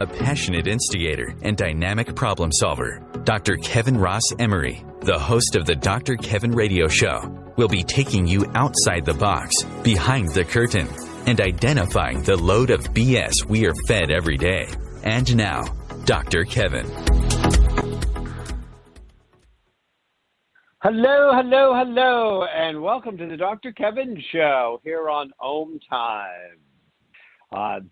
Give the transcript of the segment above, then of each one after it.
a passionate instigator and dynamic problem solver, Dr. Kevin Ross Emery, the host of the Dr. Kevin Radio Show, will be taking you outside the box, behind the curtain, and identifying the load of BS we are fed every day. And now, Dr. Kevin. Hello, hello, hello, and welcome to the Dr. Kevin Show here on OMTimes.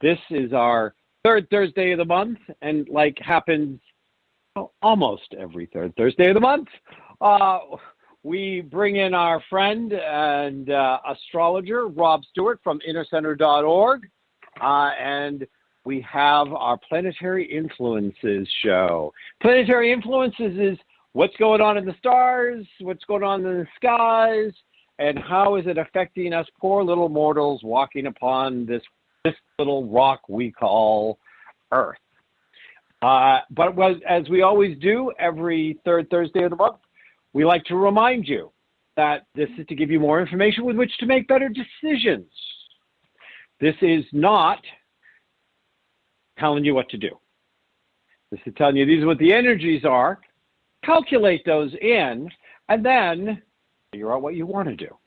This is our third Thursday of the month, and like happens almost every third Thursday of the month, we bring in our friend and astrologer, Rob Stewart from innercenter.org, and we have our Planetary Influences show. Planetary Influences is what's going on in the stars, what's going on in the skies, and how is it affecting us poor little mortals walking upon this little rock we call Earth. But as we always do every third Thursday of the month, we like to remind you that this is to give you more information with which to make better decisions. This is not telling you what to do. This is telling you these are what the energies are. Calculate those in, and then figure out what you want to do.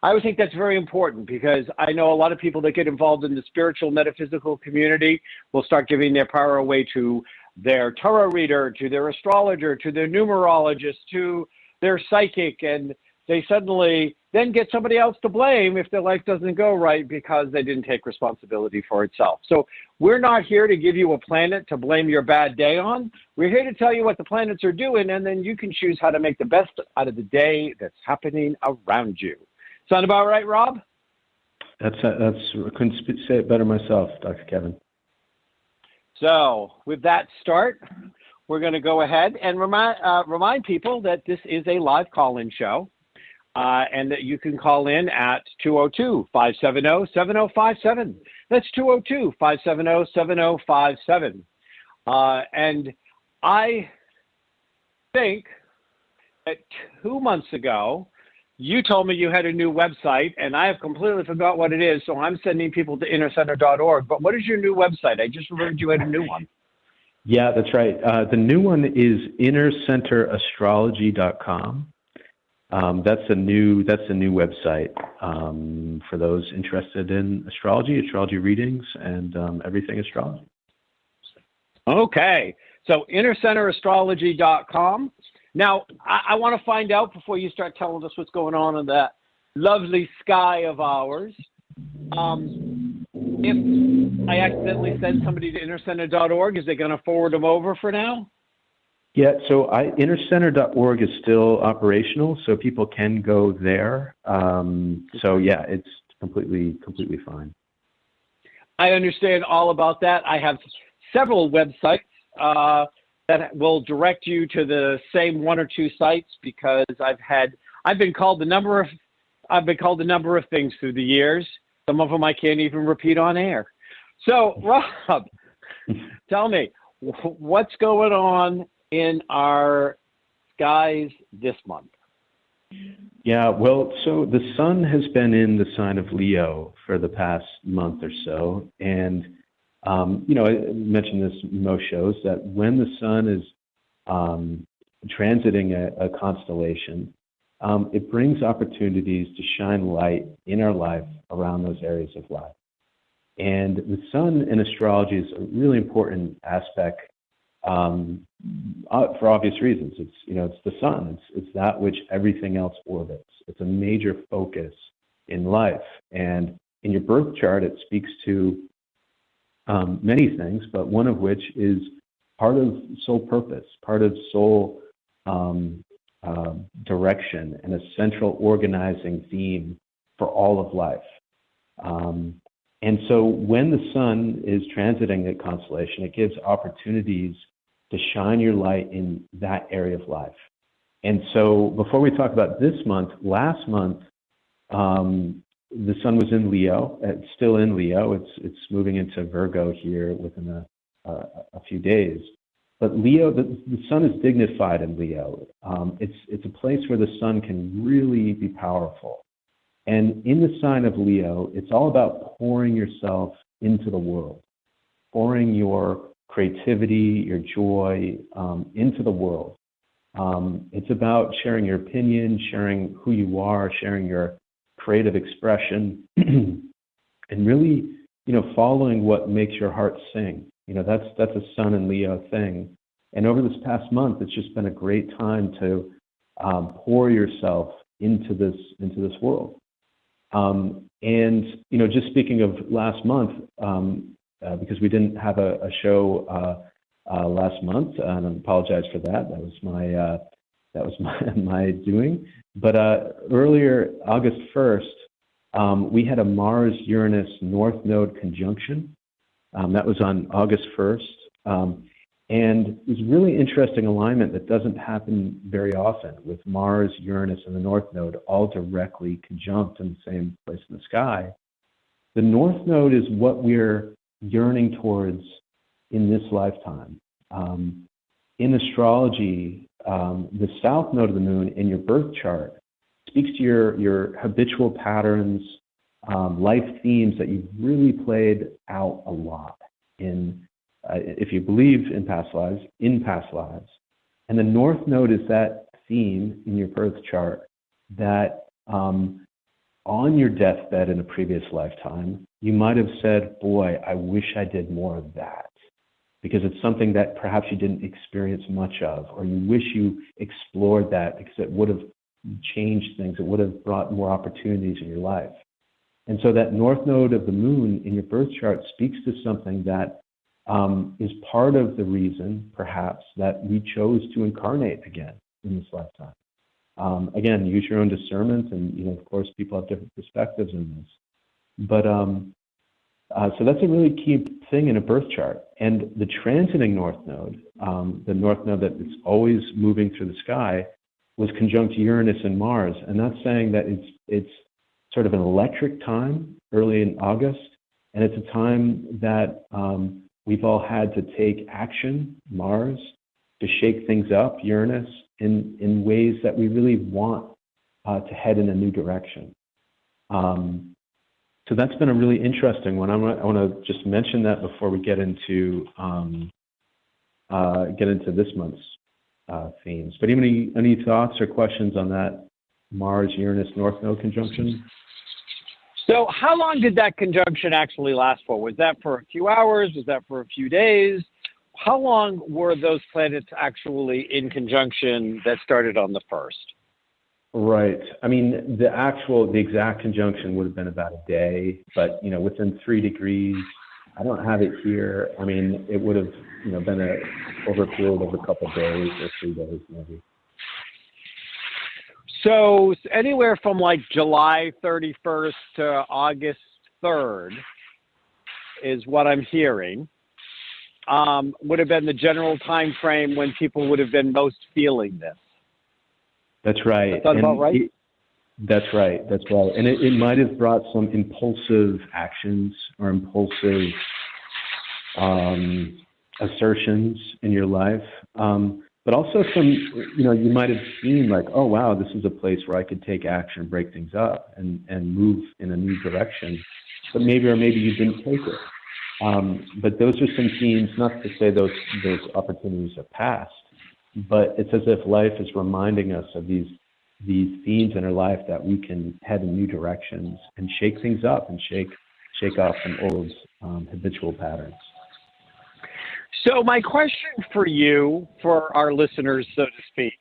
I would think that's very important because I know a lot of people that get involved in the spiritual metaphysical community will start giving their power away to their tarot reader, to their astrologer, to their numerologist, to their psychic, and they suddenly then get somebody else to blame if their life doesn't go right because they didn't take responsibility for itself. So we're not here to give you a planet to blame your bad day on. We're here to tell you what the planets are doing, and then you can choose how to make the best out of the day that's happening around you. Sound about right, Rob? I couldn't say it better myself, Dr. Kevin. So with that start, we're going to go ahead and remind people that this is a live call-in show. And that you can call in at 202-570-7057. That's 202-570-7057. And I think that 2 months ago, you told me you had a new website, and I have completely forgot what it is, so I'm sending people to innercenter.org. But what is your new website? I just remembered you had a new one. Yeah, that's right. The new one is innercenterastrology.com. That's a new website for those interested in astrology readings, and everything astrology. Okay, so innercenterastrology.com. Now, I want to find out before you start telling us what's going on in that lovely sky of ours. If I accidentally send somebody to innercenter.org, is it going to forward them over for now? Yeah, so innercenter.org is still operational, so people can go there. So yeah, it's completely fine. I understand all about that. I have several websites that will direct you to the same one or two sites because I've been called a number of things through the years. Some of them I can't even repeat on air. So Rob, tell me what's going on in our skies this month? Yeah, well, so the sun has been in the sign of Leo for the past month or so. And, I mentioned this in most shows that when the sun is transiting a constellation, it brings opportunities to shine light in our life around those areas of life. And the sun in astrology is a really important aspect for obvious reasons. It's the sun. It's that which everything else orbits. It's a major focus in life. And in your birth chart, it speaks to many things, but one of which is part of soul purpose, part of soul direction, and a central organizing theme for all of life. And so when the sun is transiting a constellation, it gives opportunities to shine your light in that area of life. And so before we talk about this month, last month, the sun was in Leo. It's still in Leo. It's moving into Virgo here within a few days. But Leo, the sun is dignified in Leo. It's a place where the sun can really be powerful. And in the sign of Leo, it's all about pouring yourself into the world. pouring your creativity, your joy into the world. It's about sharing your opinion, sharing who you are, sharing your creative expression, and really, following what makes your heart sing. That's a Sun and Leo thing. And over this past month, it's just been a great time to pour yourself into this world. And just speaking of last month, because we didn't have a show last month, and I apologize for that. That was my doing. But earlier, August 1st, we had a Mars-Uranus North Node conjunction. That was on August 1st. And it was a really interesting alignment that doesn't happen very often, with Mars, Uranus, and the North Node all directly conjunct in the same place in the sky. The North Node is what we're yearning towards in this lifetime. In astrology, the South Node of the Moon in your birth chart speaks to your habitual patterns, life themes that you've really played out a lot in, if you believe in past lives. And the North Node is that theme in your birth chart that on your deathbed in a previous lifetime, you might have said, boy, I wish I did more of that, because it's something that perhaps you didn't experience much of, or you wish you explored that because it would have changed things, it would have brought more opportunities in your life. And so that North Node of the Moon in your birth chart speaks to something that is part of the reason, perhaps, that we chose to incarnate again in this lifetime. Again, use your own discernment, and of course, people have different perspectives in this. But so that's a really key thing in a birth chart. And the transiting North Node, the North Node that is always moving through the sky, was conjunct Uranus and Mars, and that's saying that it's sort of an electric time early in August, and it's a time that we've all had to take action, Mars, to shake things up, Uranus, in ways that we really want to head in a new direction. So that's been a really interesting one. I want to just mention that before we get into this month's themes. But any thoughts or questions on that Mars-Uranus North Node conjunction? So how long did that conjunction actually last for? Was that for a few hours? Was that for a few days? How long were those planets actually in conjunction that started on the 1st? Right. I mean, the exact conjunction would have been about a day, but, within 3 degrees. I don't have it here. I mean, it would have, been over a period of a couple of days or 3 days, maybe. So anywhere from like July 31st to August 3rd is what I'm hearing. Would have been the general time frame when people would have been most feeling this. That's right. That about right? That's right. And it might have brought some impulsive actions or impulsive assertions in your life. But also some, you might have seen like, oh, wow, this is a place where I could take action, break things up, and move in a new direction. But maybe you didn't take it. But those are some themes, not to say those opportunities have passed, but it's as if life is reminding us of these themes in our life that we can head in new directions and shake things up and shake off some old habitual patterns. So my question for you, for our listeners, so to speak,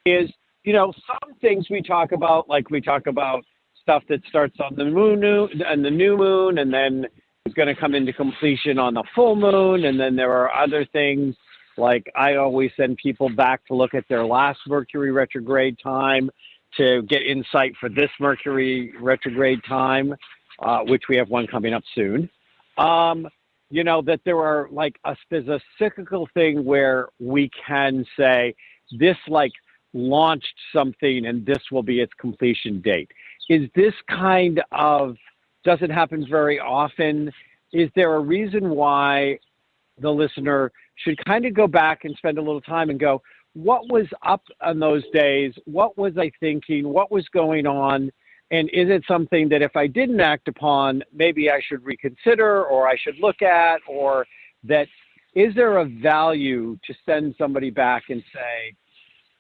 is, some things we talk about, like we talk about stuff that starts on the moon and the new moon, and then it's going to come into completion on the full moon, and then there are other things, like I always send people back to look at their last Mercury retrograde time to get insight for this Mercury retrograde time, which we have one coming up soon. That there are there's a cyclical thing where we can say this launched something and this will be its completion date. Is this doesn't happen very often? Is there a reason why the listener should kind of go back and spend a little time and go, what was up on those days? What was I thinking? What was going on? And is it something that if I didn't act upon, maybe I should reconsider or I should look at, or that is there a value to send somebody back and say,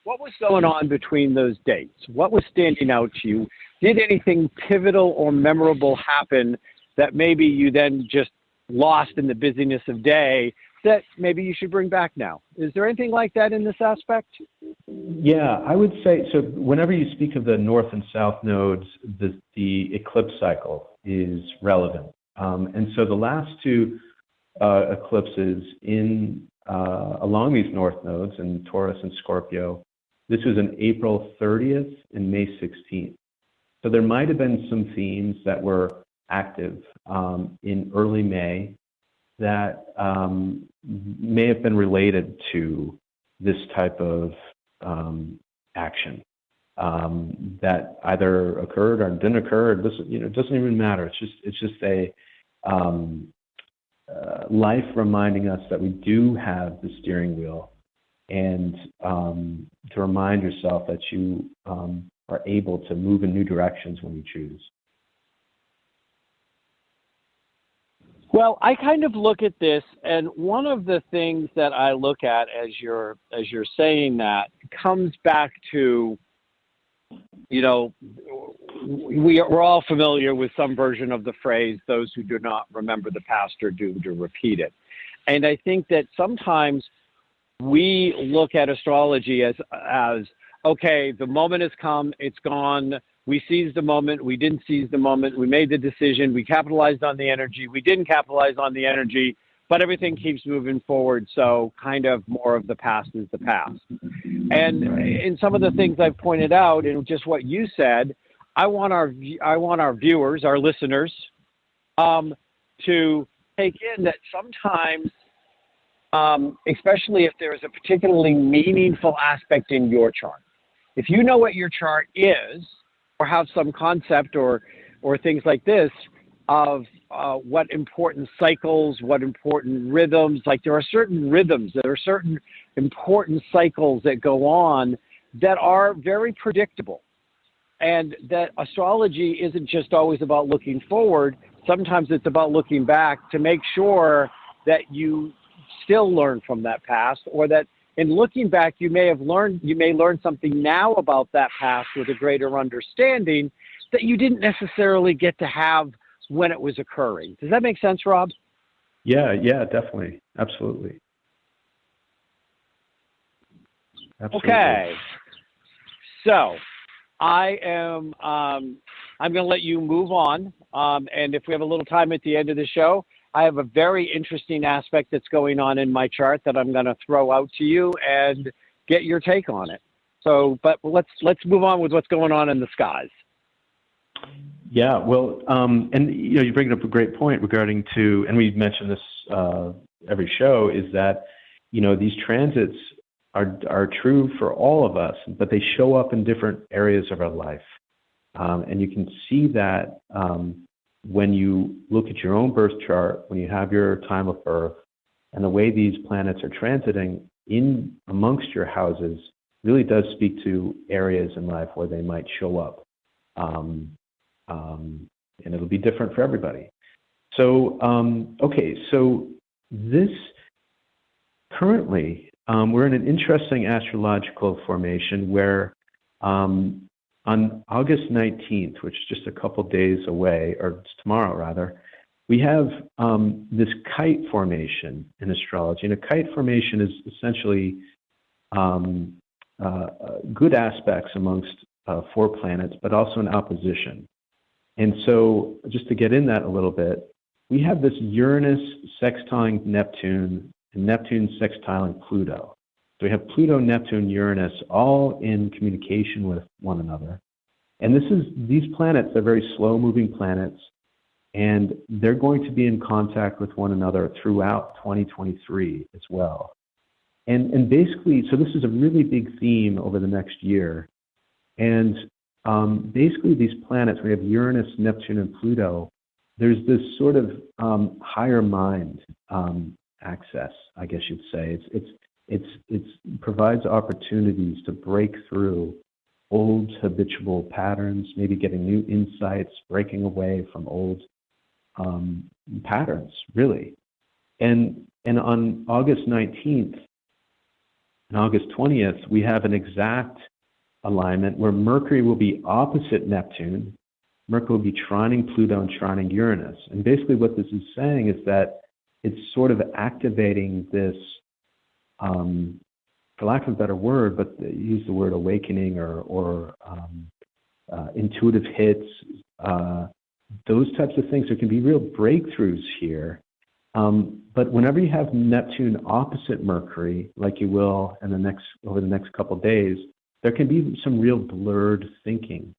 what was going on between those dates? What was standing out to you? Did anything pivotal or memorable happen that maybe you then just lost in the busyness of day that maybe you should bring back now? Is there anything like that in this aspect? Yeah, I would say, so whenever you speak of the north and south nodes, the eclipse cycle is relevant. And so the last two eclipses along these north nodes in Taurus and Scorpio, this was on April 30th and May 16th. So there might have been some themes that were active in early May that may have been related to this type of action that either occurred or didn't occur. It doesn't even matter. It's just a life reminding us that we do have the steering wheel, and to remind yourself that you are able to move in new directions when you choose. Well, I kind of look at this, and one of the things that I look at as you're saying that comes back to, we're all familiar with some version of the phrase, those who do not remember the past are doomed to repeat it. And I think that sometimes we look at astrology as okay, the moment has come, it's gone. We seized the moment, we didn't seize the moment, we made the decision, we capitalized on the energy, we didn't capitalize on the energy, but everything keeps moving forward, so kind of more of the past is the past. And in some of the things I've pointed out, and just what you said, I want our viewers, our listeners, to take in that sometimes, especially if there is a particularly meaningful aspect in your chart, if you know what your chart is, or have some concept or things like this of what important cycles, what important rhythms, like there are certain rhythms, there are certain important cycles that go on that are very predictable. And that astrology isn't just always about looking forward. Sometimes it's about looking back to make sure that you still learn from that past, or that in looking back, you may learn something now about that past with a greater understanding that you didn't necessarily get to have when it was occurring. Does that make sense, Rob? Yeah, definitely. Absolutely. Okay. So I'm going to let you move on. And if we have a little time at the end of the show, I have a very interesting aspect that's going on in my chart that I'm going to throw out to you and get your take on it. So, but let's move on with what's going on in the skies. Yeah, well, and you bring up a great point regarding and we mention this every show, is that these transits are true for all of us, but they show up in different areas of our life, and you can see that. When you look at your own birth chart, when you have your time of birth, and the way these planets are transiting in amongst your houses really does speak to areas in life where they might show up. And it'll be different for everybody. So, so this currently, we're in an interesting astrological formation where on August 19th, which is just a couple days away, or it's tomorrow rather, we have this kite formation in astrology. And a kite formation is essentially good aspects amongst 4 planets, but also an opposition. And so just to get in that a little bit, we have this Uranus sextiling Neptune and Neptune sextiling Pluto. So we have Pluto, Neptune, Uranus, all in communication with one another. And these planets are very slow-moving planets, and they're going to be in contact with one another throughout 2023 as well. And basically, so this is a really big theme over the next year. And basically, these planets, we have Uranus, Neptune, and Pluto. There's this sort of higher mind access, I guess you'd say. It provides opportunities to break through old habitual patterns, maybe getting new insights, breaking away from old patterns, really. And on August 19th and August 20th, we have an exact alignment where Mercury will be opposite Neptune. Mercury will be trining Pluto and trining Uranus. And basically what this is saying is that it's sort of activating this, for lack of a better word, but use the word awakening or intuitive hits, those types of things. There can be real breakthroughs here. But whenever you have Neptune opposite Mercury, like you will over the next couple of days, there can be some real blurred thinking.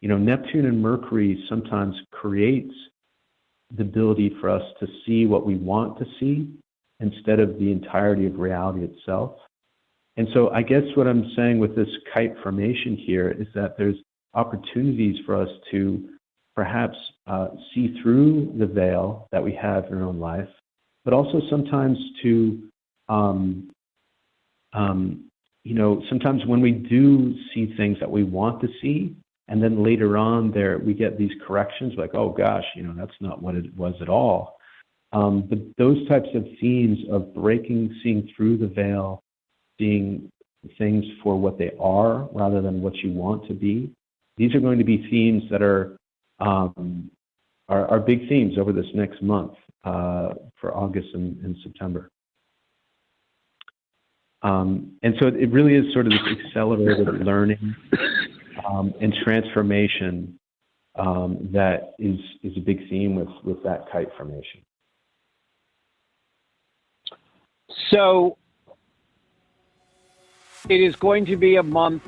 You know, Neptune and Mercury sometimes creates the ability for us to see what we want to see instead of the entirety of reality itself. And so I guess what I'm saying with this kite formation here is that there's opportunities for us to perhaps see through the veil that we have in our own life, but also sometimes to, sometimes when we do see things that we want to see, and then later on there we get these corrections like, oh gosh, that's not what it was at all. But those types of themes of seeing through the veil, seeing things for what they are rather than what you want to be, these are going to be themes that are big themes over this next month for August and September. And so it really is sort of this accelerated learning and transformation that is a big theme with that kite formation. So it is going to be a month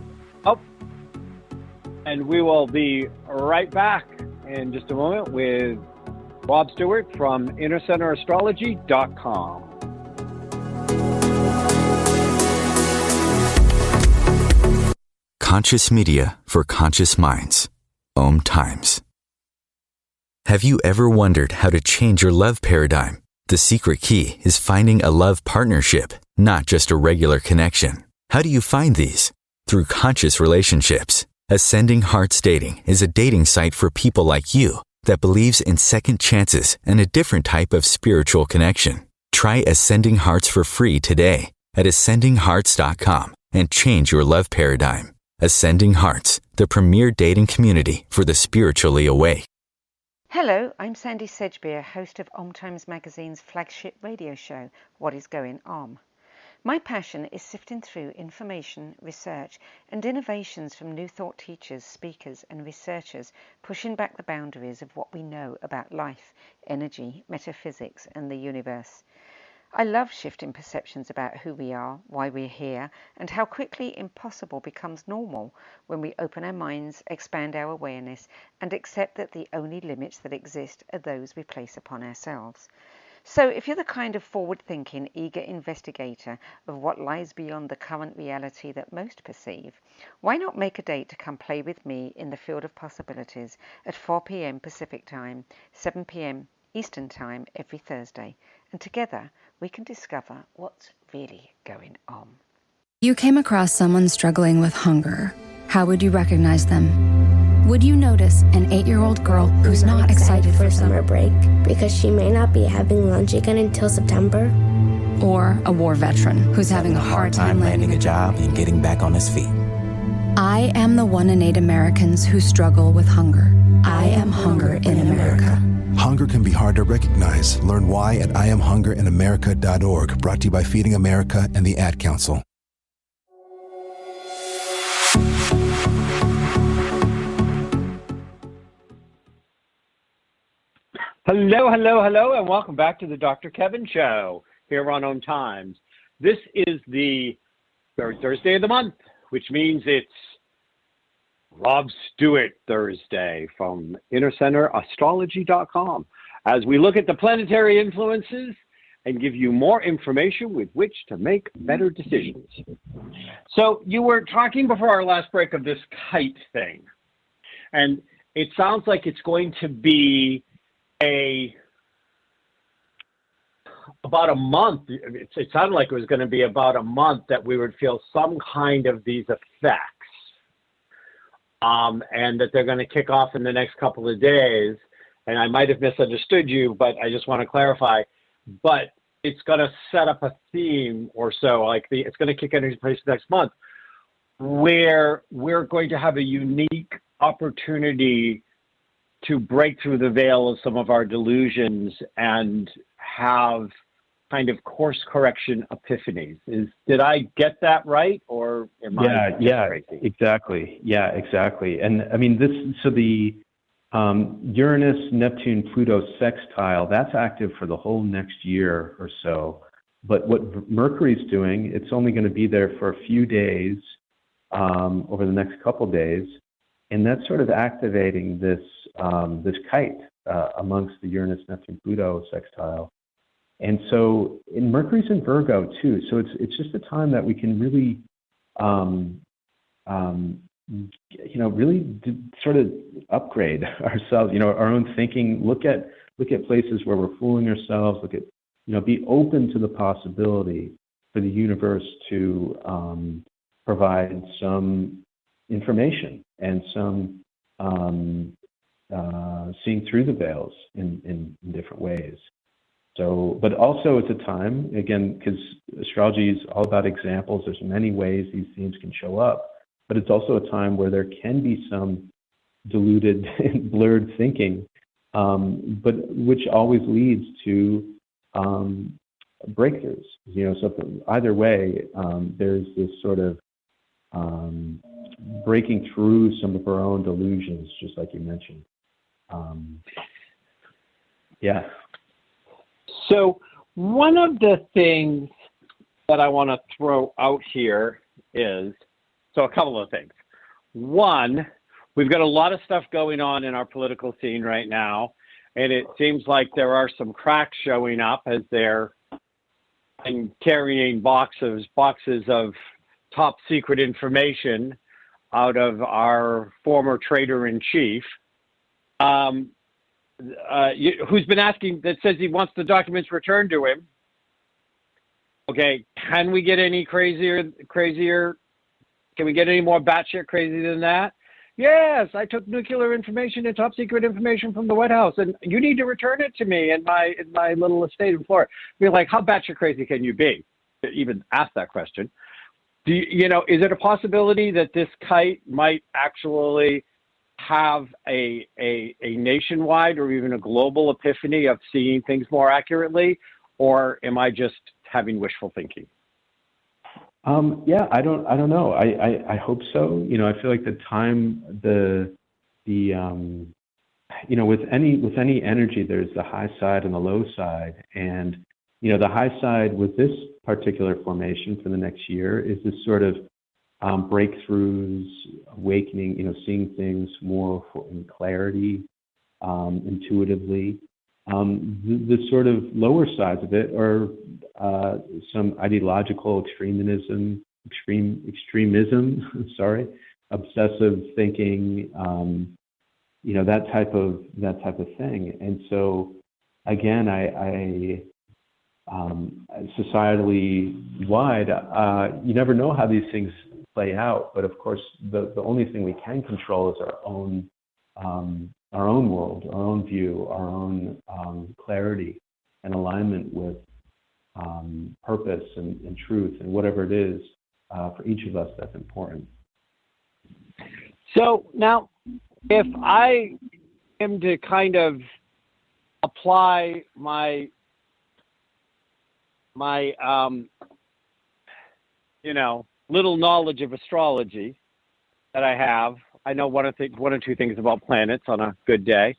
up, and we will be right back in just a moment with Rob Stewart from InnerCenterAstrology.com. Conscious media for conscious minds. OMTimes. Have you ever wondered how to change your love paradigm? The secret key is finding a love partnership, not just a regular connection. How do you find these? Through conscious relationships. Ascending Hearts Dating is a dating site for people like you that believes in second chances and a different type of spiritual connection. Try Ascending Hearts for free today at ascendinghearts.com and change your love paradigm. Ascending Hearts, the premier dating community for the spiritually awake. Hello, I'm Sandy Sedgbeer, host of OMTimes magazine's flagship radio show, What is Going On? My passion is sifting through information, research, and innovations from new thought teachers, speakers, and researchers pushing back the boundaries of what we know about life, energy, metaphysics, and the universe. I love shifting perceptions about who we are, why we're here, and how quickly impossible becomes normal when we open our minds, expand our awareness, and accept that the only limits that exist are those we place upon ourselves. So if you're the kind of forward-thinking, eager investigator of what lies beyond the current reality that most perceive, why not make a date to come play with me in the field of possibilities at 4 p.m. Pacific Time, 7 p.m. Eastern Time every Thursday, and together we can discover what's really going on. You came across someone struggling with hunger. How would you recognize them? Would you notice an 8-year-old girl who's not excited for summer break because she may not be having lunch again until September? Or a war veteran who's having a hard time landing a job and getting back on his feet? I am the 1 in 8 Americans who struggle with hunger. I am hunger in America. Hunger can be hard to recognize. Learn why at IamHungerInAmerica.org, brought to you by Feeding America and the Ad Council. Hello, and welcome back to the Dr. Kevin Show here on OMTimes. This is the third Thursday of the month, which means it's Rob Stewart Thursday from InnerCenterAstrology.com as we look at the planetary influences and give you more information with which to make better decisions. So you were talking before our last break of this kite thing, and it sounds like it's going to be about a month. It sounded like it was going to be about a month that we would feel some kind of these effects. and that they're going to kick off in the next couple of days. And I might have misunderstood you, but I just want to clarify. But it's going to set up a theme or so, like it's going to kick into place next month, where we're going to have a unique opportunity to break through the veil of some of our delusions and have kind of course correction epiphanies. Did I get that right, or am I crazy? Exactly. Yeah, exactly. And I mean, the Uranus, Neptune, Pluto sextile, that's active for the whole next year or so. But what Mercury's doing, it's only going to be there for a few days, over the next couple days, and that's sort of activating this kite amongst the Uranus, Neptune, Pluto sextile. And so, in Mercury's in Virgo too. So it's just a time that we can really, really sort of upgrade ourselves. Our own thinking. Look at places where we're fooling ourselves. Be open to the possibility for the universe to provide some information and some seeing through the veils in different ways. So, but also it's a time, again, because astrology is all about examples. There's many ways these themes can show up, but it's also a time where there can be some diluted and blurred thinking, but which always leads to breakthroughs. So either way, there's this sort of breaking through some of our own delusions, just like you mentioned. So one of the things that I want to throw out here is, so a couple of things. One, we've got a lot of stuff going on in our political scene right now, and it seems like there are some cracks showing up as they're carrying boxes of top secret information out of our former traitor-in-chief. Who's been asking, that says he wants the documents returned to him. Okay, can we get any crazier? Can we get any more batshit crazy than that? Yes, I took nuclear information and top secret information from the White House, and you need to return it to me in my little estate in Florida. We're like, how batshit crazy can you be to even ask that question? Is it a possibility that this kite might actually have a nationwide or even a global epiphany of seeing things more accurately, or am I just having wishful thinking? I don't know. I hope so. I feel like the time, with any energy, there's the high side and the low side, and the high side with this particular formation for the next year is this sort of breakthroughs, awakening, seeing things more in clarity, intuitively. The sort of lower sides of it are some ideological extremism, obsessive thinking, that type of thing. And so, again, I societally wide, you never know how these things play out, but of course the only thing we can control is our own world, our own view, our own clarity and alignment with purpose and truth and whatever it is for each of us that's important. So now, if I am to kind of apply my little knowledge of astrology that I have, I know one or two things about planets on a good day.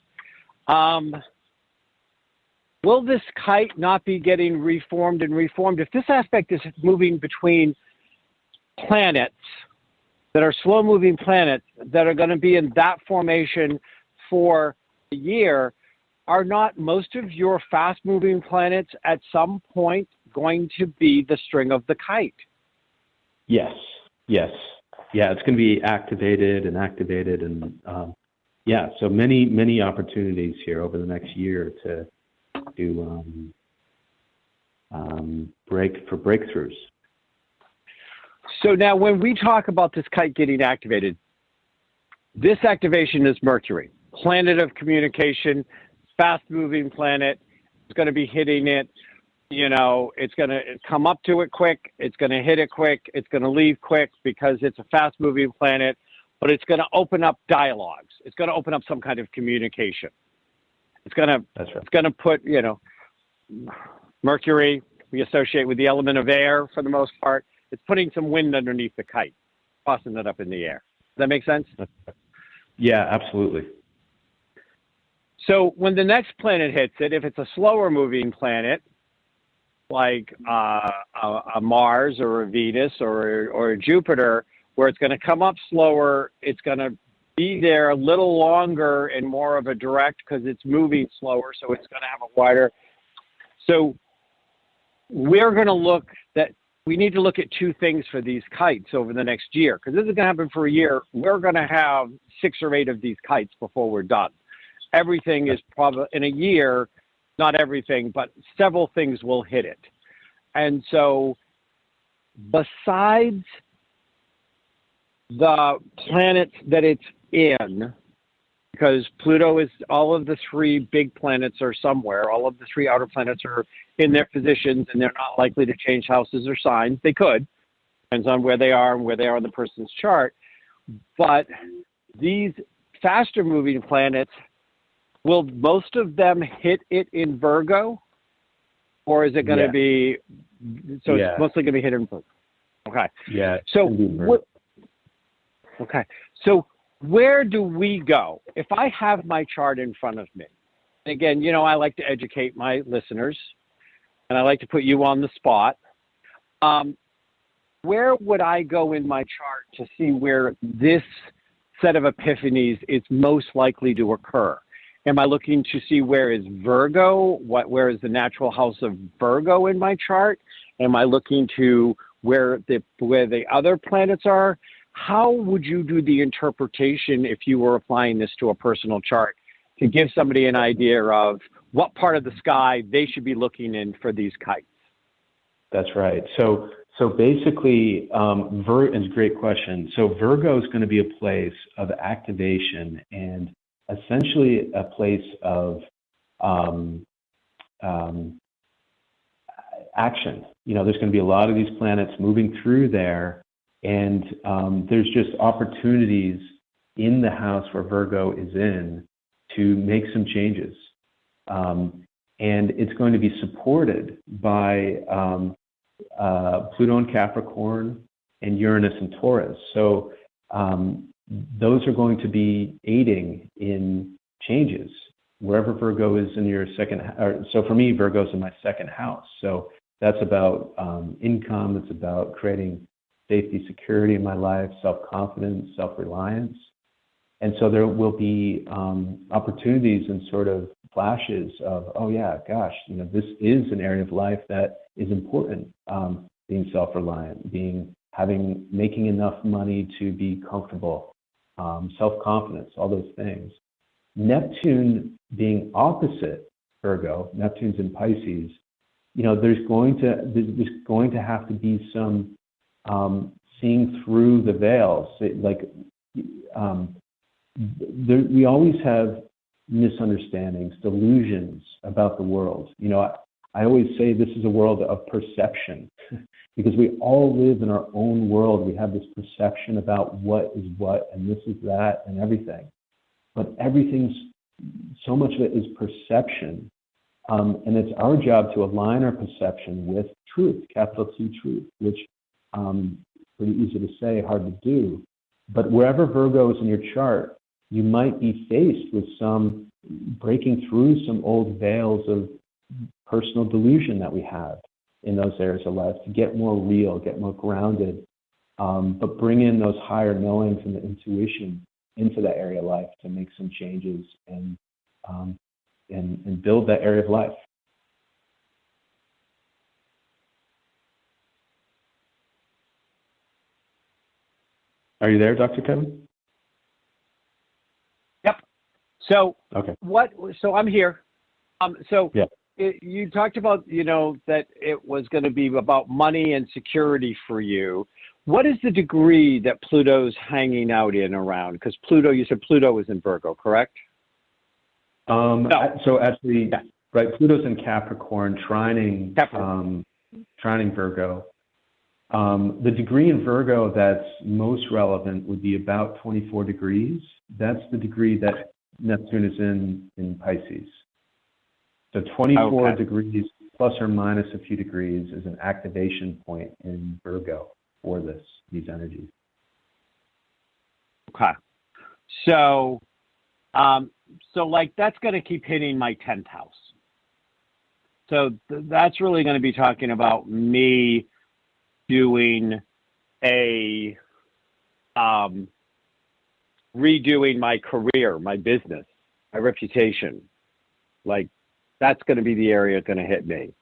Will this kite not be getting reformed? If this aspect is moving between planets that are slow-moving planets that are going to be in that formation for a year, are not most of your fast-moving planets at some point going to be the string of the kite? Yes. Yeah, it's going to be activated, and so many opportunities here over the next year to breakthroughs. So now when we talk about this kite getting activated, This activation is Mercury, planet of communication, fast-moving planet. It's going to be hitting it. It's going to come up to it quick. It's going to hit it quick. It's going to leave quick because it's a fast-moving planet. But it's going to open up dialogues. It's going to open up some kind of communication. It's going to. That's right. It's going to put Mercury we associate with the element of air for the most part. It's putting some wind underneath the kite, tossing it up in the air. Does that make sense? Yeah, absolutely. So when the next planet hits it, if it's a slower moving planet, like a Mars or a Venus or a Jupiter, where it's going to come up slower, it's going to be there a little longer and more of a direct because it's moving slower, so it's going to have a wider. So we're going to we need to look at two things for these kites over the next year, because this is going to happen for a year. We're going to have 6 or 8 of these kites before we're done. Everything is probably in a year, not everything, but several things will hit it. And so besides the planets that it's in, because Pluto is, all of the 3 big planets are somewhere, all of the 3 outer planets are in their positions, and they're not likely to change houses or signs. They could, depends on where they are and where they are on the person's chart. But these faster moving planets, will most of them hit it in Virgo, or is it going to be, so it's mostly going to be hit in Virgo? Okay. Yeah. So, okay. So where do we go? If I have my chart in front of me, again, I like to educate my listeners, and I like to put you on the spot. Where would I go in my chart to see where this set of epiphanies is most likely to occur? Am I looking to see where is Virgo? Where is the natural house of Virgo in my chart? Am I looking to where the other planets are? How would you do the interpretation if you were applying this to a personal chart to give somebody an idea of what part of the sky they should be looking in for these kites? That's right. So basically, it's a great question. So Virgo is going to be a place of activation and essentially a place of action. There's going to be a lot of these planets moving through there, and there's just opportunities in the house where Virgo is in to make some changes. And it's going to be supported by Pluto in Capricorn and Uranus in Taurus. So those are going to be aiding in changes wherever Virgo is in your second. So for me, Virgo's in my second house. So that's about income. It's about creating safety, security in my life, self-confidence, self-reliance. And so there will be opportunities and sort of flashes of, oh yeah, gosh, this is an area of life that is important. Being self-reliant, making enough money to be comfortable, self-confidence, all those things. Neptune being opposite Virgo, Neptune's in Pisces, there's going to have to be some seeing through the veils. We always have misunderstandings, delusions about the world. I always say this is a world of perception because we all live in our own world. We have this perception about what is what and this is that and everything. But so much of it is perception. And it's our job to align our perception with truth, capital T truth, which pretty easy to say, hard to do. But wherever Virgo is in your chart, you might be faced with some breaking through some old veils of personal delusion that we have in those areas of life to get more real, get more grounded, but bring in those higher knowings and the intuition into that area of life to make some changes and build that area of life. Are you there, Dr. Kevin? Yep. So okay. So I'm here. You talked about, that it was going to be about money and security for you. what is the degree that Pluto's hanging out in around? Because Pluto, you said Pluto is in Virgo, correct? No. So actually, right, Pluto's in Capricorn, trining Virgo. The degree in Virgo that's most relevant would be about 24 degrees. That's the degree that Neptune is in Pisces. So 24 degrees plus or minus a few degrees is an activation point in Virgo for these energies. Okay. So like that's going to keep hitting my 10th house. So that's really going to be talking about me doing a redoing my career, my business, my reputation. Like that's going to be the area going to hit me.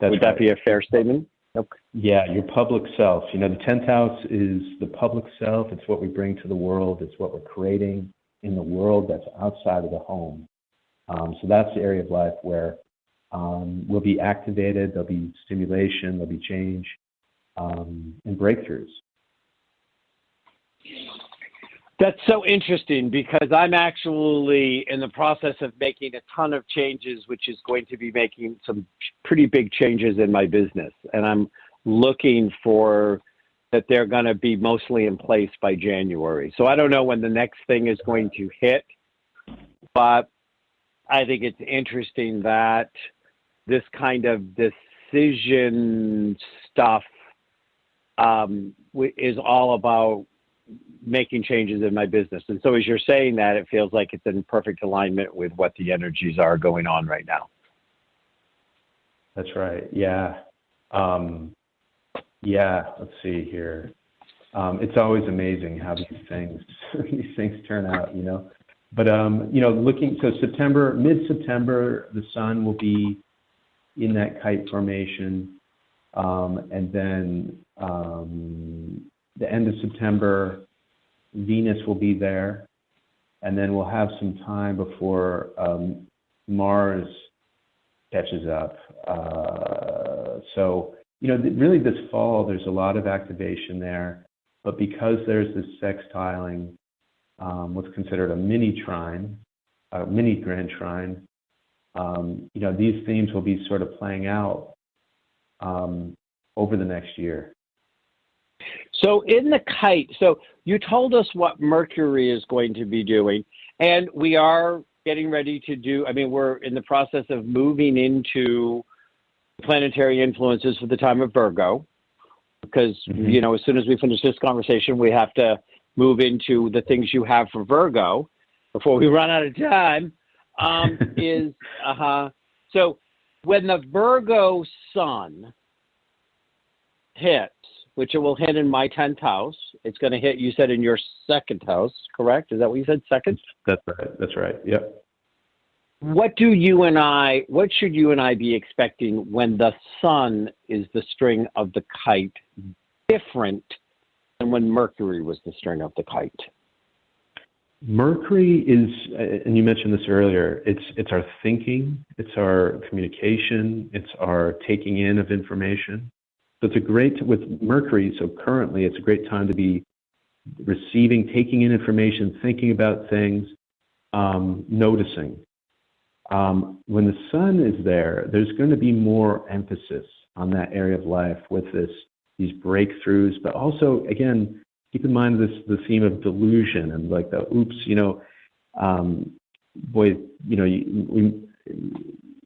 Would that be a fair statement? Okay. Yeah, your public self. You know, the 10th house is the public self. It's what we bring to the world. It's what we're creating in the world that's outside of the home. So that's the area of life where we'll be activated. There'll be stimulation. There'll be change and breakthroughs. That's so interesting because I'm actually in the process of making a ton of changes, which is going to be making some pretty big changes in my business. And I'm looking for that they're going to be mostly in place by January. So I don't know when the next thing is going to hit, but I think it's interesting that this kind of decision stuff is all about making changes in my business. And so as you're saying that, it feels like it's in perfect alignment with what the energies are going on right now. That's right. Yeah. Let's see here. It's always amazing how these things turn out, you know. But so mid-September, the sun will be in that kite formation, and then the end of September, Venus will be there, and then we'll have some time before Mars catches up. So, really this fall, there's a lot of activation there, but because there's this sextiling, what's considered a mini trine, a mini grand trine, these themes will be sort of playing out over the next year. So in the kite, so you told us what Mercury is going to be doing, and we are getting ready to do, we're in the process of moving into planetary influences for the time of Virgo, because, as soon as we finish this conversation, we have to move into the things you have for Virgo before we run out of time, So when the Virgo sun hits, which it will hit in my 10th house, it's going to hit, you said, in your 2nd house, correct? Is that what you said, 2nd? That's right. Yep. What should you and I be expecting when the sun is the string of the kite, different than when Mercury was the string of the kite? Mercury is, and you mentioned this earlier, it's our thinking, it's our communication, it's our taking in of information. So with Mercury, so currently it's a great time to be receiving, taking in information, thinking about things, noticing. When the sun is there, there's going to be more emphasis on that area of life with these breakthroughs, but also, again, keep in mind the theme of delusion and like the oops,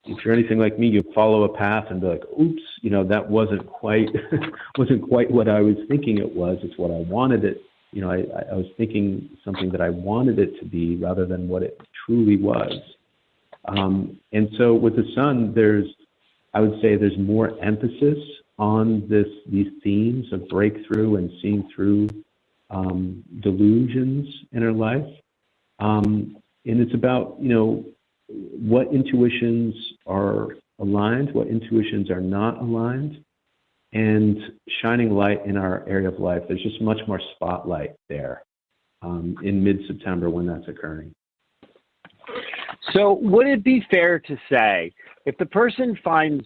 if you're anything like me, you follow a path and be like, oops, that wasn't quite what I was thinking it was. It's what I wanted it. I was thinking something that I wanted it to be rather than what it truly was. And so with the sun, I would say there's more emphasis on these themes of breakthrough and seeing through delusions in our life. And it's about, what intuitions are aligned, what intuitions are not aligned, and shining light in our area of life. There's just much more spotlight there in mid-September when that's occurring. So would it be fair to say, if the person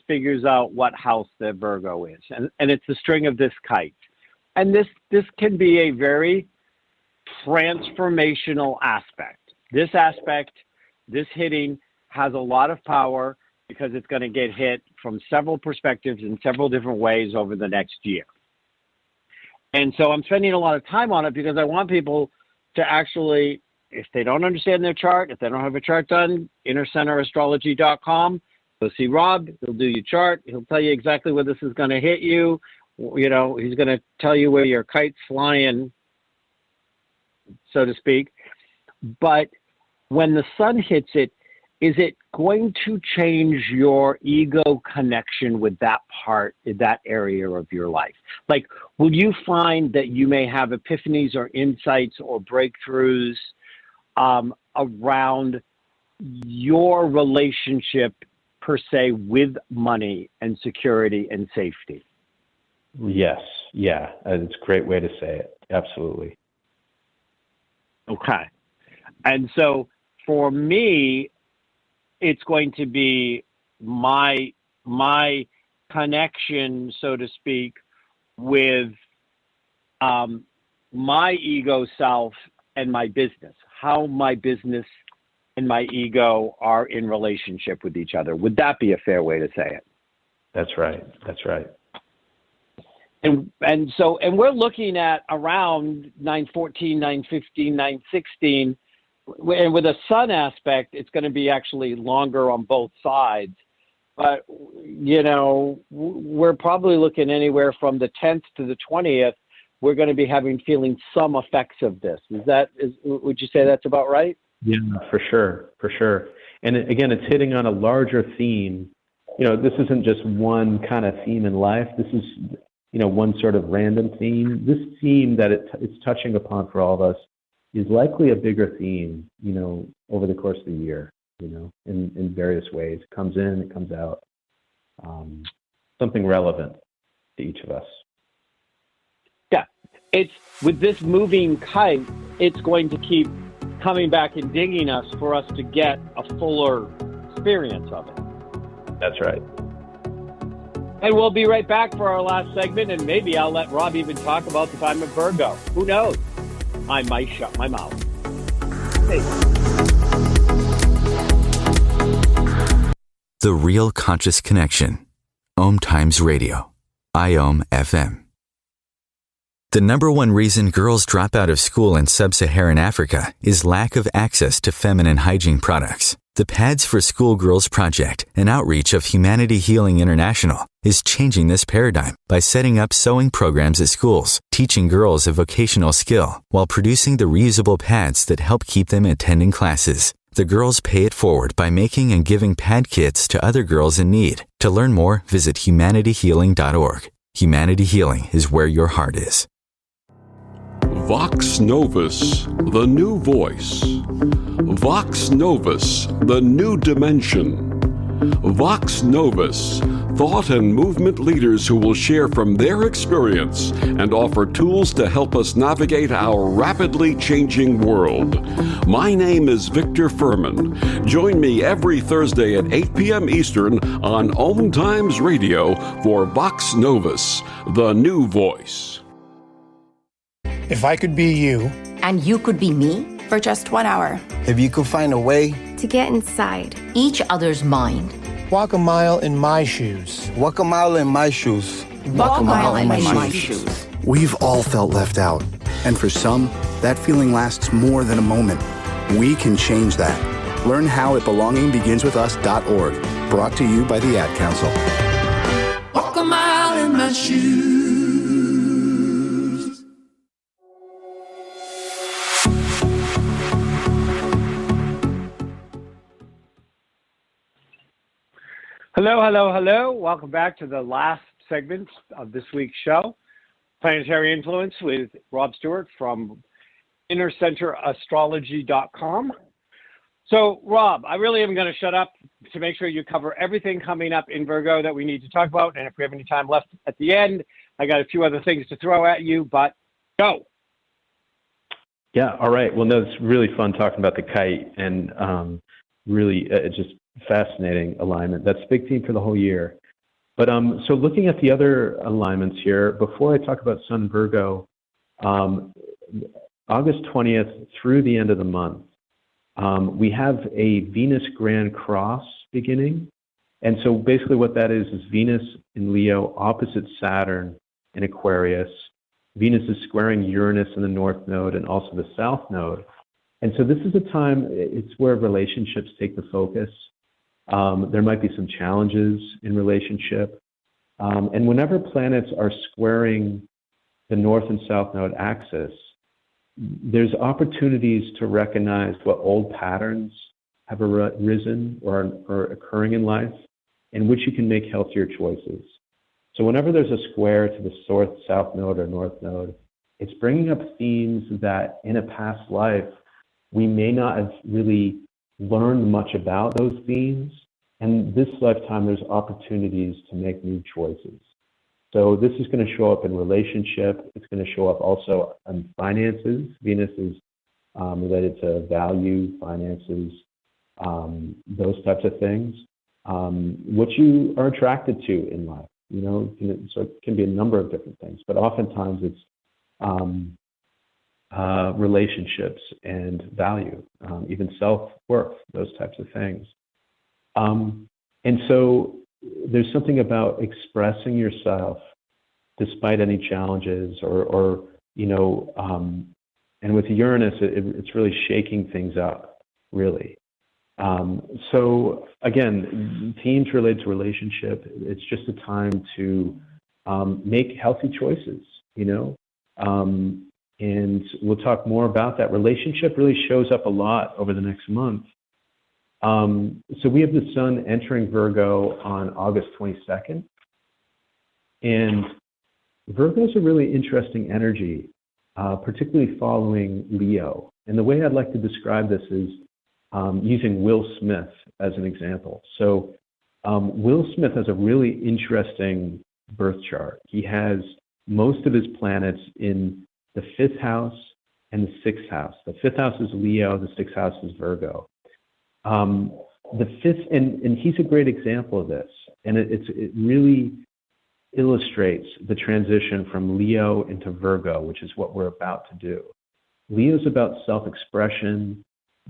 figures out what house their Virgo is, and it's the string of this kite, and this can be a very transformational aspect. This aspect, this hitting, has a lot of power because it's going to get hit from several perspectives in several different ways over the next year. And so I'm spending a lot of time on it because I want people to actually, if they don't understand their chart, if they don't have a chart done, innercenterastrology.com, go see Rob. He'll do your chart. He'll tell you exactly where this is going to hit you. You know, he's going to tell you where your kite's flying, so to speak. But when the sun hits it, is it going to change your ego connection with that part, that area of your life? Like, will you find that you may have epiphanies or insights or breakthroughs around your relationship, per se, with money and security and safety? Yes. Yeah. It's a great way to say it. Absolutely. Okay. And so for me, it's going to be my connection, so to speak, with my ego self and my business, how my business and my ego are in relationship with each other. Would that be a fair way to say it? That's right. That's right. And we're looking at around 914, 915, 916. And with a sun aspect, it's going to be actually longer on both sides. But, you know, we're probably looking anywhere from the 10th to the 20th. We're going to be feeling some effects of this. Would you say that's about right? Yeah, for sure. For sure. And again, it's hitting on a larger theme. You know, this isn't just one kind of theme in life. This is, you know, one sort of random theme. This theme that it's touching upon for all of us is likely a bigger theme, you know, over the course of the year, you know, in various ways. It comes in, it comes out. Something relevant to each of us. Yeah. It's with this moving kite, it's going to keep coming back and dinging us for us to get a fuller experience of it. That's right. And we'll be right back for our last segment, and maybe I'll let Rob even talk about the time of Virgo. Who knows? I might shut my mouth. Hey. The Real Conscious Connection. OMTimes Radio. IOM FM. The number one reason girls drop out of school in sub-Saharan Africa is lack of access to feminine hygiene products. The Pads for Schoolgirls Project, an outreach of Humanity Healing International, is changing this paradigm by setting up sewing programs at schools, teaching girls a vocational skill, while producing the reusable pads that help keep them attending classes. The girls pay it forward by making and giving pad kits to other girls in need. To learn more, visit humanityhealing.org. Humanity Healing is where your heart is. Vox Novus, the new voice. Vox Novus, the new dimension. Vox Novus, thought and movement leaders who will share from their experience and offer tools to help us navigate our rapidly changing world. My name is Victor Furman. Join me every Thursday at 8 p.m. Eastern on OMTimes Radio for Vox Novus, the new voice. If I could be you. And you could be me? For just 1 hour. If you could find a way. To get inside. Each other's mind. Walk a mile in my shoes. Walk a mile in my shoes. Walk a mile in my shoes. We've all felt left out. And for some, that feeling lasts more than a moment. We can change that. Learn how at belongingbeginswithus.org. Brought to you by the Ad Council. Walk a mile in my shoes. Hello, hello, hello. Welcome back to the last segment of this week's show, Planetary Influence with Rob Stewart from innercenterastrology.com. So, Rob, I really am going to shut up to make sure you cover everything coming up in Virgo that we need to talk about. And if we have any time left at the end, I got a few other things to throw at you, but go. Yeah, all right. Well, no, it's really fun talking about the kite and really just fascinating alignment. That's a big theme for the whole year. But so looking at the other alignments here, before I talk about Sun Virgo, August 20th through the end of the month, we have a Venus Grand Cross beginning. And so basically what that is Venus in Leo opposite Saturn in Aquarius. Venus is squaring Uranus in the North Node and also the South Node. And so this is a time, it's where relationships take the focus. There might be some challenges in relationship. And whenever planets are squaring the North and South Node axis, there's opportunities to recognize what old patterns have arisen or are occurring in life in which you can make healthier choices. So whenever there's a square to the South Node or North Node, it's bringing up themes that in a past life, we may not have really learned much about those themes. And this lifetime, there's opportunities to make new choices. So this is going to show up in relationship. It's going to show up also in finances. Venus is related to value, finances, those types of things. What you are attracted to in life, you know, so it can be a number of different things, but oftentimes it's relationships and value, even self-worth, those types of things. And so there's something about expressing yourself despite any challenges or you know, and with Uranus, it's really shaking things up, really. So again, themes related to relationship, it's just a time to make healthy choices, you know, and we'll talk more about that. Relationship really shows up a lot over the next month. So we have the Sun entering Virgo on August 22nd. And Virgo is a really interesting energy, particularly following Leo. And the way I'd like to describe this is using Will Smith as an example. So Will Smith has a really interesting birth chart. He has most of his planets in the 5th house and the 6th house. The 5th house is Leo, the 6th house is Virgo. The 5th, and he's a great example of this, and it really illustrates the transition from Leo into Virgo, which is what we're about to do. Leo's about self-expression,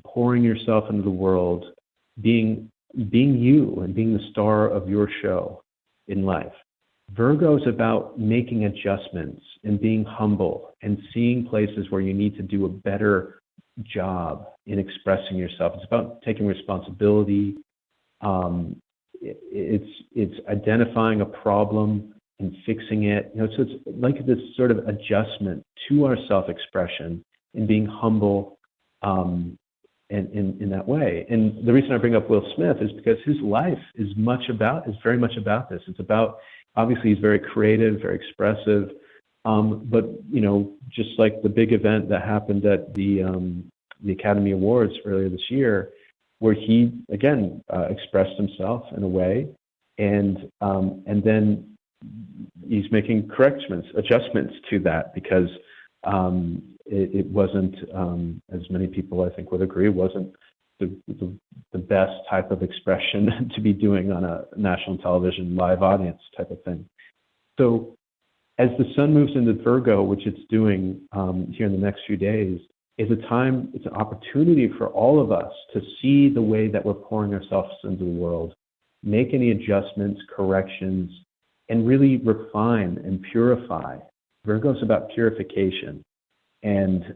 pouring yourself into the world, being you and being the star of your show in life. Virgo is about making adjustments and being humble and seeing places where you need to do a better job in expressing yourself. It's about taking responsibility. It's identifying a problem and fixing it. You know, so it's like this sort of adjustment to our self-expression and being humble in that way. And the reason I bring up Will Smith is because his life is very much about this. It's about, obviously he's very creative, very expressive, but you know, just like the big event that happened at the Academy Awards earlier this year, where he again expressed himself in a way, and then he's making adjustments to that because it wasn't, as many people I think would agree, wasn't the best type of expression to be doing on a national television live audience type of thing. So as the Sun moves into Virgo, which it's doing here in the next few days, it's an opportunity for all of us to see the way that we're pouring ourselves into the world, make any adjustments, corrections, and really refine and purify. Virgo is about purification. And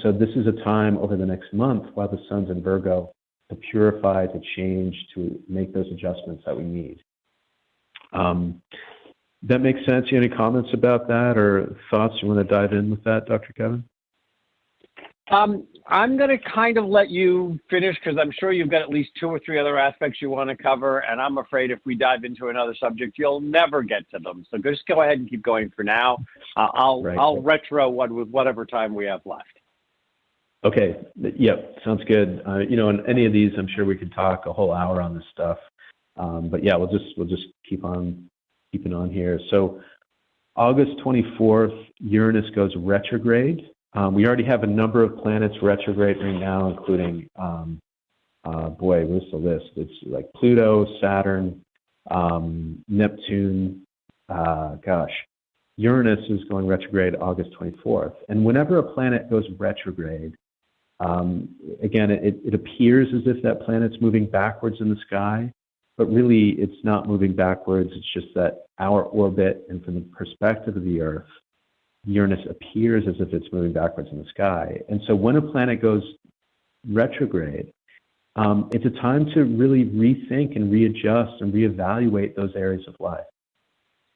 so this is a time over the next month while the Sun's in Virgo to purify, to change, to make those adjustments that we need. That makes sense? You have any comments about that or thoughts you want to dive in with that, Dr. Kevin? I'm going to kind of let you finish because I'm sure you've got at least 2 or 3 other aspects you want to cover, and I'm afraid if we dive into another subject, you'll never get to them. So just go ahead and keep going for now. I'll retro one with whatever time we have left. Okay. Yep. Sounds good. You know, in any of these, I'm sure we could talk a whole hour on this stuff. But yeah, we'll just keep on keeping on here. So August 24th, Uranus goes retrograde. We already have a number of planets retrograde right now, including, what's the list? It's like Pluto, Saturn, Neptune, Uranus is going retrograde August 24th. And whenever a planet goes retrograde, again, it appears as if that planet's moving backwards in the sky, but really it's not moving backwards. It's just that our orbit, and from the perspective of the Earth, Uranus appears as if it's moving backwards in the sky. And so when a planet goes retrograde, it's a time to really rethink and readjust and reevaluate those areas of life.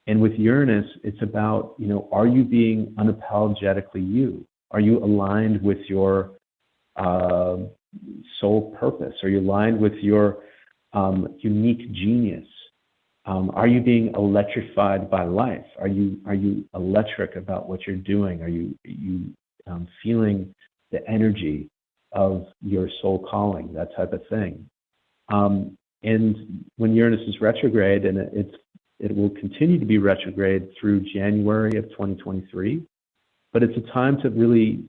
And with Uranus, it's about, are you being unapologetically you? Are you aligned with your soul purpose? Are you aligned with your unique genius? Are you being electrified by life? Are you electric about what you're doing? Are you feeling the energy of your soul calling, that type of thing? And when Uranus is retrograde, and it will continue to be retrograde through January of 2023, but it's a time to really,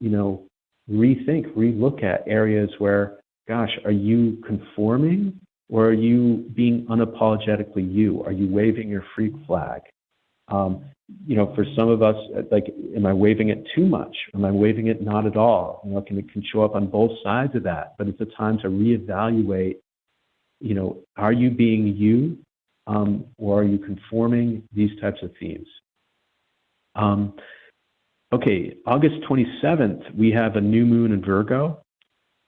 rethink, relook at areas where, gosh, are you conforming, or are you being unapologetically you? Are you waving your freak flag? For some of us, like, am I waving it too much? Am I waving it not at all? It can show up on both sides of that, but it's a time to reevaluate, are you being you, or are you conforming? These types of themes. Okay, August 27th, we have a new moon in Virgo.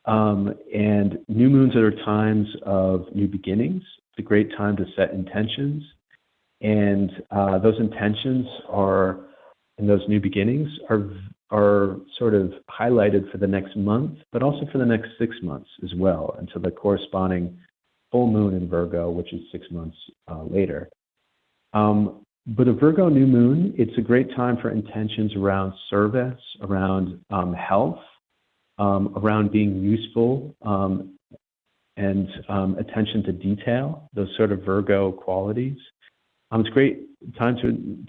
And new moons are times of new beginnings. It's a great time to set intentions. And those intentions and those new beginnings are sort of highlighted for the next month, but also for the next 6 months as well, until the corresponding full moon in Virgo, which is 6 months later. But a Virgo new moon, it's a great time for intentions around service, around health, around being useful, and attention to detail, those sort of Virgo qualities. It's a great time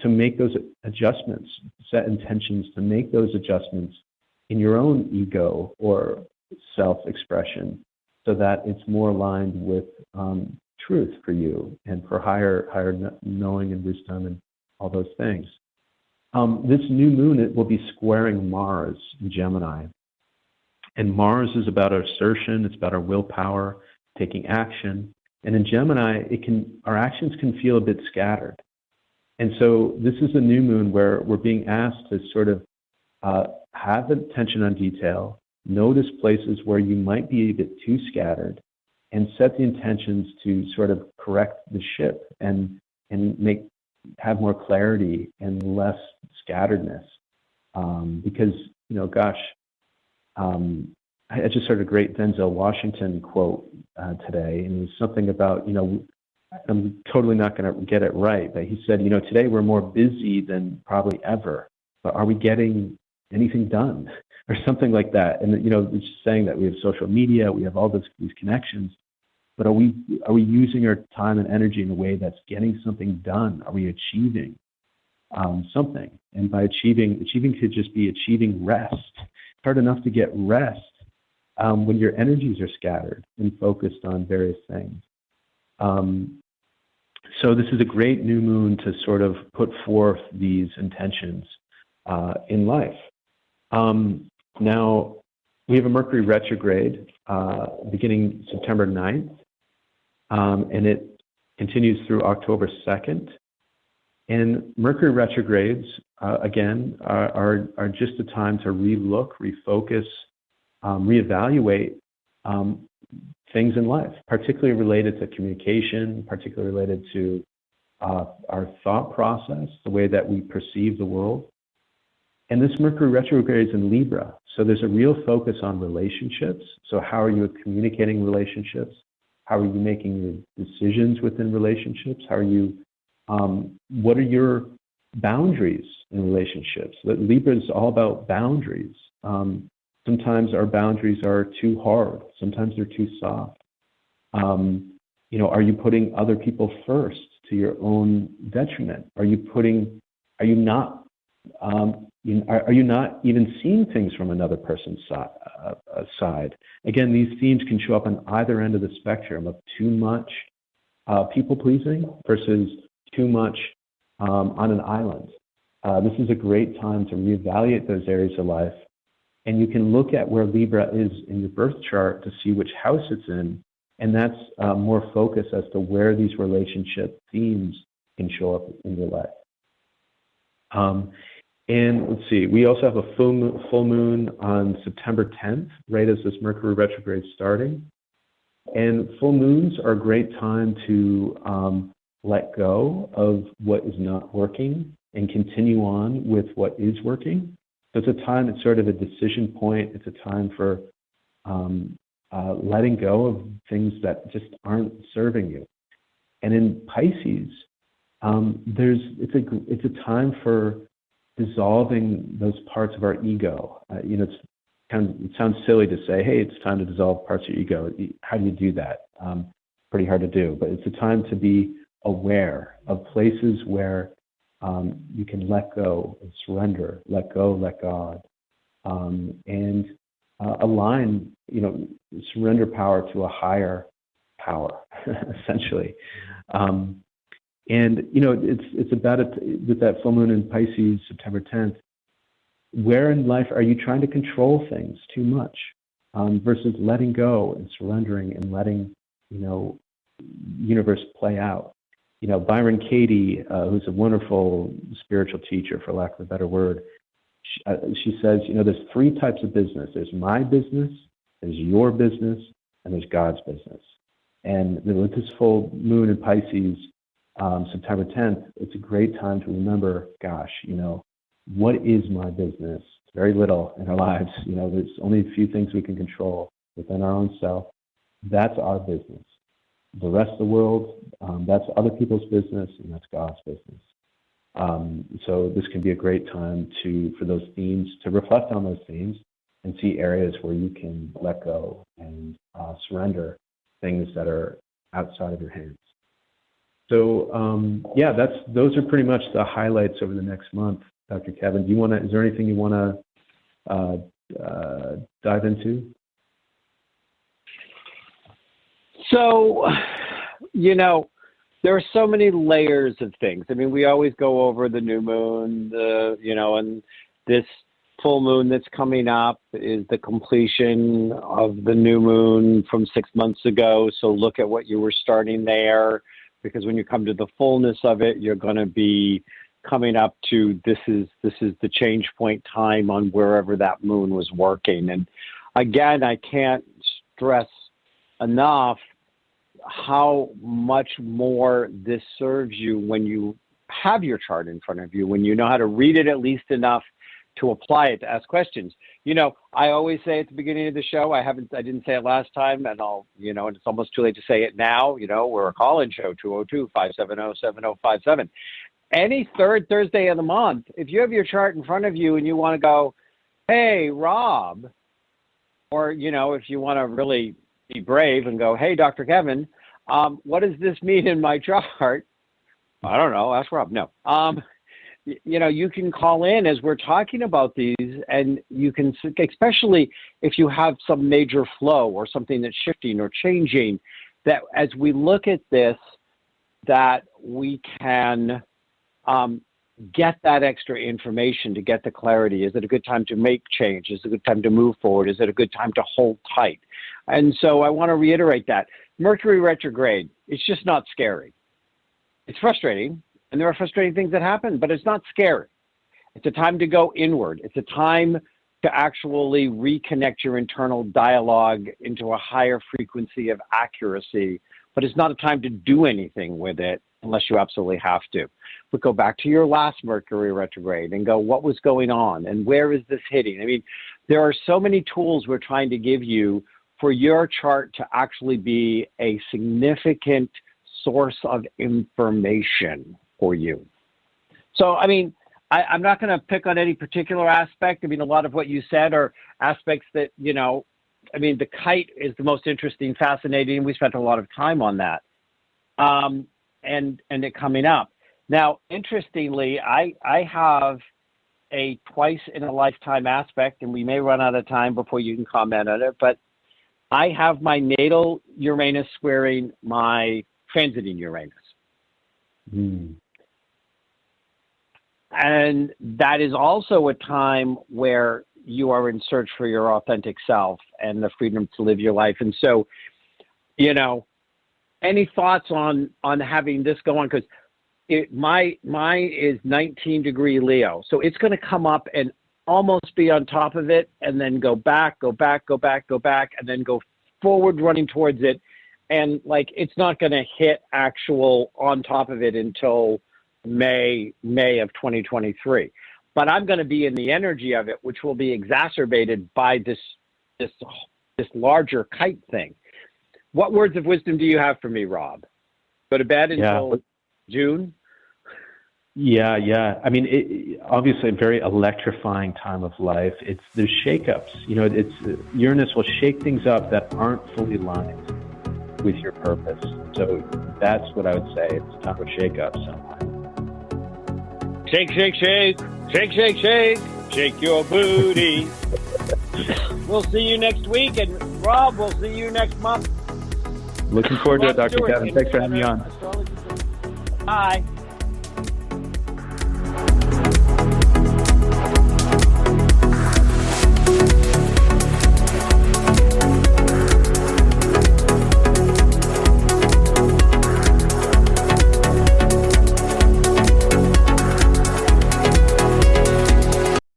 to make those adjustments, set intentions to make those adjustments in your own ego or self-expression, so that it's more aligned with truth for you and for higher knowing and wisdom and all those things. This new moon, it will be squaring Mars in Gemini. And Mars is about our assertion, it's about our willpower, taking action. And in Gemini, our actions can feel a bit scattered. And so this is a new moon where we're being asked to sort of have attention on detail, notice places where you might be a bit too scattered, and set the intentions to sort of correct the ship and have more clarity and less scatteredness. Because, I just heard a great Denzel Washington quote today, and it was something about, I'm totally not going to get it right, but he said, today we're more busy than probably ever, but are we getting anything done? Or something like that. And, it's just saying that we have social media, we have all these connections, but are we using our time and energy in a way that's getting something done? Are we achieving something? And by achieving could just be achieving rest. It's hard enough to get rest when your energies are scattered and focused on various things. So this is a great new moon to sort of put forth these intentions in life. Now, we have a Mercury retrograde beginning September 9th, and it continues through October 2nd. And Mercury retrogrades, again, are just a time to relook, refocus, reevaluate things in life, particularly related to communication, particularly related to our thought process, the way that we perceive the world. And this Mercury retrograde is in Libra, so there's a real focus on relationships. So how are you communicating relationships? How are you making your decisions within relationships? How are you, what are your boundaries in relationships? Libra is all about boundaries. Sometimes our boundaries are too hard. Sometimes they're too soft. Are you putting other people first to your own detriment? Are you not even seeing things from another person's side? Again, these themes can show up on either end of the spectrum of too much people-pleasing versus too much on an island. This is a great time to reevaluate those areas of life. And you can look at where Libra is in your birth chart to see which house it's in. And that's more focus as to where these relationship themes can show up in your life. And let's see, we also have a full moon on September 10th, right as this Mercury retrograde is starting. And full moons are a great time to let go of what is not working and continue on with what is working. So it's a time, it's sort of a decision point. It's a time for letting go of things that just aren't serving you. And in Pisces, it's a time for dissolving those parts of our ego. It sounds silly to say, hey, it's time to dissolve parts of your ego. How do you do that? Pretty hard to do, but it's a time to be aware of places where you can let go and surrender, let go, let God, and align, surrender power to a higher power, essentially. And it's about it with that full moon in Pisces, September 10th. Where in life are you trying to control things too much versus letting go and surrendering and letting, universe play out? Byron Katie, who's a wonderful spiritual teacher, for lack of a better word, she says, there's three types of business. There's my business, there's your business, and there's God's business. And with this full moon in Pisces, September 10th, it's a great time to remember, gosh, what is my business? It's very little in our lives. There's only a few things we can control within our own self. That's our business. The rest of the world, that's other people's business, and that's God's business. So this can be a great time for those themes, to reflect on those themes and see areas where you can let go and surrender things that are outside of your hands. So those are pretty much the highlights over the next month. Dr. Kevin, is there anything you want to dive into? So, there are so many layers of things. I mean, we always go over the new moon, and this full moon that's coming up is the completion of the new moon from 6 months ago. So look at what you were starting there, because when you come to the fullness of it, you're going to be coming up to this is the change point time on wherever that moon was working. And again, I can't stress enough how much more this serves you when you have your chart in front of you, when you know how to read it at least enough to apply it, to ask questions. I always say at the beginning of the show, I didn't say it last time, and and it's almost too late to say it now. We're a call-in show, 202-570-7057. Any third Thursday of the month, if you have your chart in front of you and you want to go, hey, Rob, or, if you want to really be brave and go, hey, Dr. Kevin, what does this mean in my chart? I don't know. Ask Rob. No. You can call in as we're talking about these, and you can, especially if you have some major flow or something that's shifting or changing, that as we look at this, that we can get that extra information to get the clarity. Is it a good time to make change? Is it a good time to move forward? Is it a good time to hold tight? And so I want to reiterate that. Mercury retrograde, it's just not scary. It's frustrating, and there are frustrating things that happen, but it's not scary. It's a time to go inward. It's a time to actually reconnect your internal dialogue into a higher frequency of accuracy, but it's not a time to do anything with it unless you absolutely have to. But go back to your last Mercury retrograde and go, what was going on and where is this hitting? I mean, there are so many tools we're trying to give you for your chart to actually be a significant source of information for you. So, I mean, I'm not going to pick on any particular aspect. I mean, a lot of what you said are aspects that, I mean, the kite is the most interesting, fascinating. We spent a lot of time on that. And it coming up. Now, interestingly, I have a twice in a lifetime aspect, and we may run out of time before you can comment on it, but I have my natal Uranus squaring my transiting Uranus. Mm. And that is also a time where you are in search for your authentic self and the freedom to live your life. And so, you know, any thoughts on having this go on? Because mine is 19-degree Leo. So it's going to come up and almost be on top of it and then go back, and then go forward running towards it. And like, it's not going to hit actual on top of it until May of 2023. But I'm going to be in the energy of it, which will be exacerbated by this larger kite thing. What words of wisdom do you have for me, Rob? Go to bed until June? Yeah. I mean, obviously a very electrifying time of life. There's shakeups. You know, Uranus will shake things up that aren't fully lined with your purpose. So that's what I would say. It's time of shakeup sometime. Shake, shake, shake. Shake, shake, shake. Shake your booty. We'll see you next week. And Rob, we'll see you next month. Looking forward to it, Dr. Stewart, Kevin. Thanks for having me on. Bye.